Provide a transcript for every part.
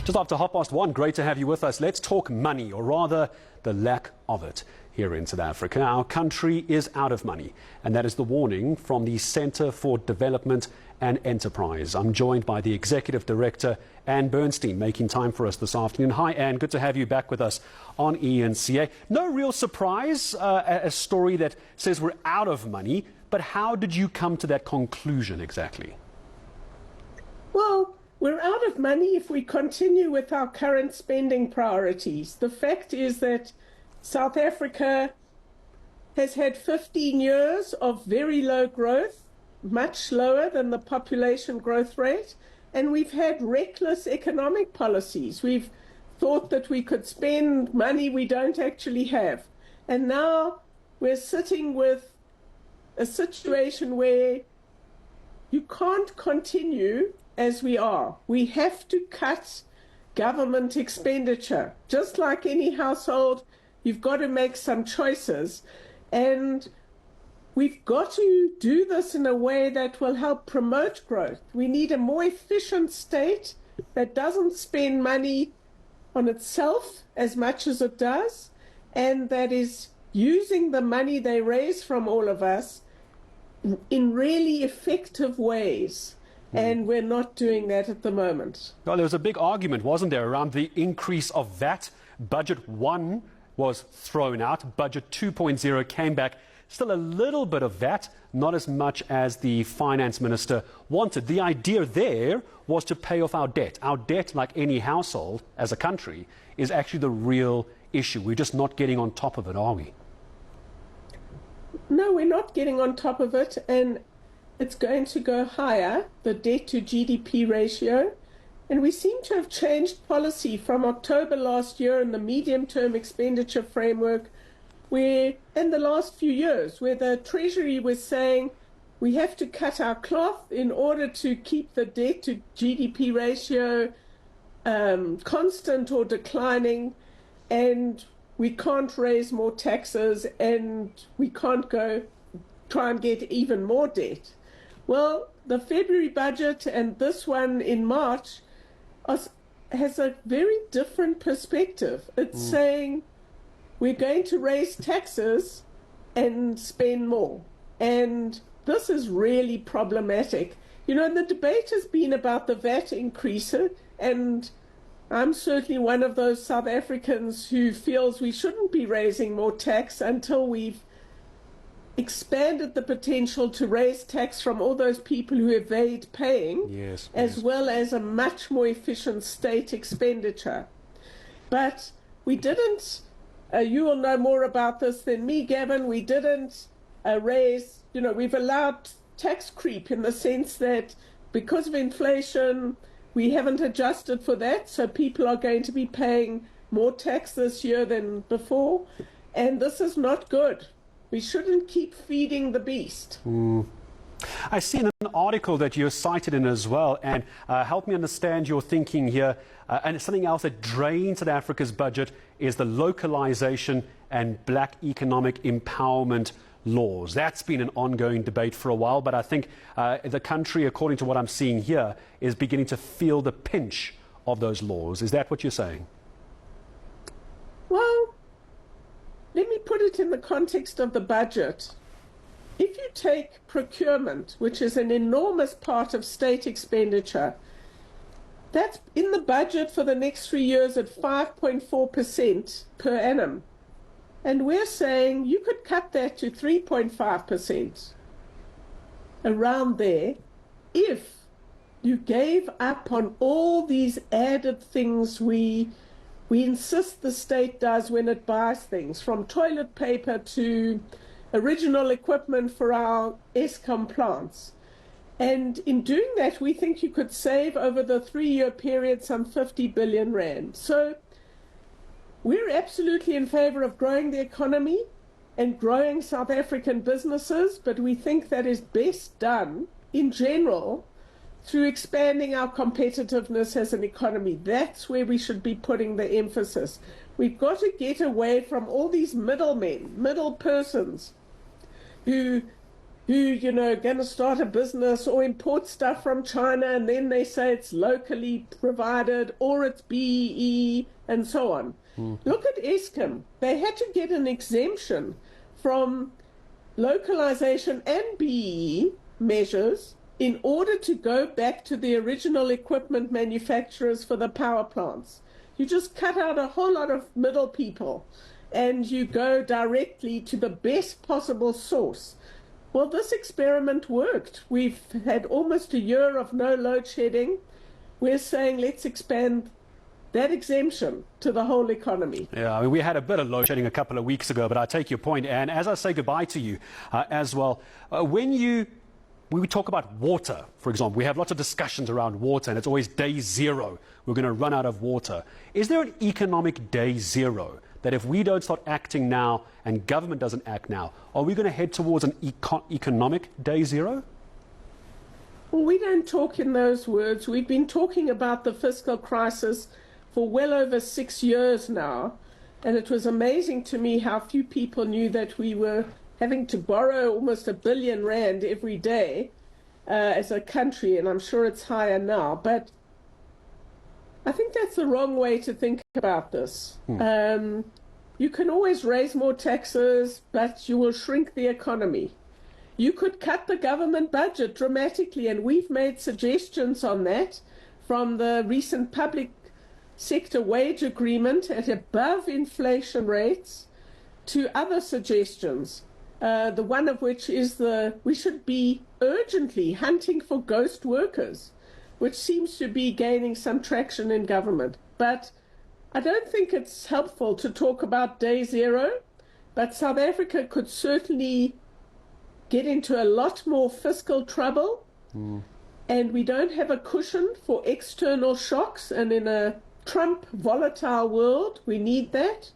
Just after 1:30, great to have you with us. Let's talk money, or rather the lack of it here in South Africa. Our country is out of money, and that is the warning from the Centre for Development and Enterprise. I'm joined by the Executive Director, Anne Bernstein, making time for us this afternoon. Hi, Anne. Good to have you back with us on eNCA. No real surprise, a story that says we're out of money, but how did you come to that conclusion exactly? Well, we're out of money if we continue with our current spending priorities. The fact is that South Africa has had 15 years of very low growth, much lower than the population growth rate, and we've had reckless economic policies. We've thought that we could spend money we don't actually have. And now we're sitting with a situation where you can't continue as we are. We have to cut government expenditure. Just like any household, you've got to make some choices. And we've got to do this in a way that will help promote growth. We need a more efficient state that doesn't spend money on itself as much as it does, and that is using the money they raise from all of us in really effective ways. And we're not doing that at the moment. Well, there was a big argument, wasn't there, around the increase of VAT. Budget 1 was thrown out. Budget 2.0 came back. Still a little bit of VAT, not as much as the finance minister wanted. The idea there was to pay off our debt. Our debt, like any household as a country, is actually the real issue. We're just not getting on top of it, are we? No, we're not getting on top of it, and it's going to go higher, the debt to GDP ratio. And we seem to have changed policy from October last year in the medium-term expenditure framework, where in the last few years, where the Treasury was saying we have to cut our cloth in order to keep the debt to GDP ratio constant or declining, and we can't raise more taxes, and we can't go try and get even more debt. Well, the February budget and this one in March has a very different perspective. It's saying we're going to raise taxes and spend more. And this is really problematic. You know, the debate has been about the VAT increase, and I'm certainly one of those South Africans who feels we shouldn't be raising more tax until we've expanded the potential to raise tax from all those people who evade paying, as well as a much more efficient state expenditure. But we didn't, you will know more about this than me, Gavin, we didn't raise, you know, we've allowed tax creep in the sense that because of inflation, we haven't adjusted for that, so people are going to be paying more tax this year than before, and this is not good. We shouldn't keep feeding the beast. I see in an article that you're cited in as well, and help me understand your thinking here. And something else that drains South Africa's budget is the localization and black economic empowerment laws. That's been an ongoing debate for a while, but I think the country, according to what I'm seeing here, is beginning to feel the pinch of those laws. Is that what you're saying? Well, let me put it in the context of the budget. If you take procurement, which is an enormous part of state expenditure, that's in the budget for the next 3 years at 5.4% per annum. And we're saying you could cut that to 3.5%, around there, if you gave up on all these added things we insist the state does when it buys things, from toilet paper to original equipment for our Eskom plants. And in doing that, we think you could save over the 3-year period some 50 billion rand. So we're absolutely in favor of growing the economy and growing South African businesses, but we think that is best done in general through expanding our competitiveness as an economy. That's where we should be putting the emphasis. We've got to get away from all these middlemen, middle persons, who who, going to start a business or import stuff from China, and then they say it's locally provided or it's BEE and so on. Look at Eskom. They had to get an exemption from localization and BEE measures in order to go back to the original equipment manufacturers for the power plants. You just cut out a whole lot of middle people and you go directly to the best possible source. Well, this experiment worked. We've had almost a year of no load shedding. We're saying let's expand that exemption to the whole economy. Yeah, I mean, we had a bit of load shedding a couple of weeks ago, but I take your point. And as I say goodbye to you as well, when we talk about water, for example, we have lots of discussions around water, and it's always day zero. We're going to run out of water. Is there an economic day zero that if we don't start acting now and government doesn't act now, are we going to head towards an economic day zero? Well, we don't talk in those words. We've been talking about the fiscal crisis for well over 6 years now, and it was amazing to me how few people knew that we were having to borrow almost R1 billion every day as a country, and I'm sure it's higher now. But I think that's the wrong way to think about this. You can always raise more taxes, but you will shrink the economy. You could cut the government budget dramatically, and we've made suggestions on that, from the recent public sector wage agreement at above inflation rates to other suggestions. The one of which is we should be urgently hunting for ghost workers, which seems to be gaining some traction in government. But I don't think it's helpful to talk about day zero, but South Africa could certainly get into a lot more fiscal trouble, and we don't have a cushion for external shocks, and in a Trump volatile world, we need that.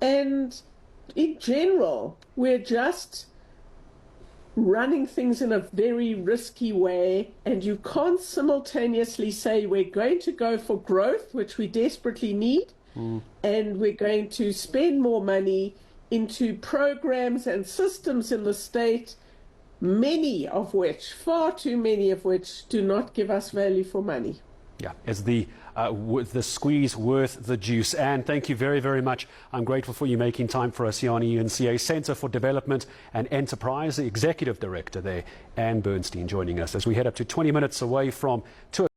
And in general, we're just running things in a very risky way, and you can't simultaneously say we're going to go for growth, which we desperately need, and we're going to spend more money into programs and systems in the state, many of which, far too many of which, do not give us value for money. Yeah, is the squeeze worth the juice? And thank you very, very much. I'm grateful for you making time for us here on eNCA. Centre for Development and Enterprise, the Executive Director there, Anne Bernstein, joining us as we head up to 20 minutes away from 2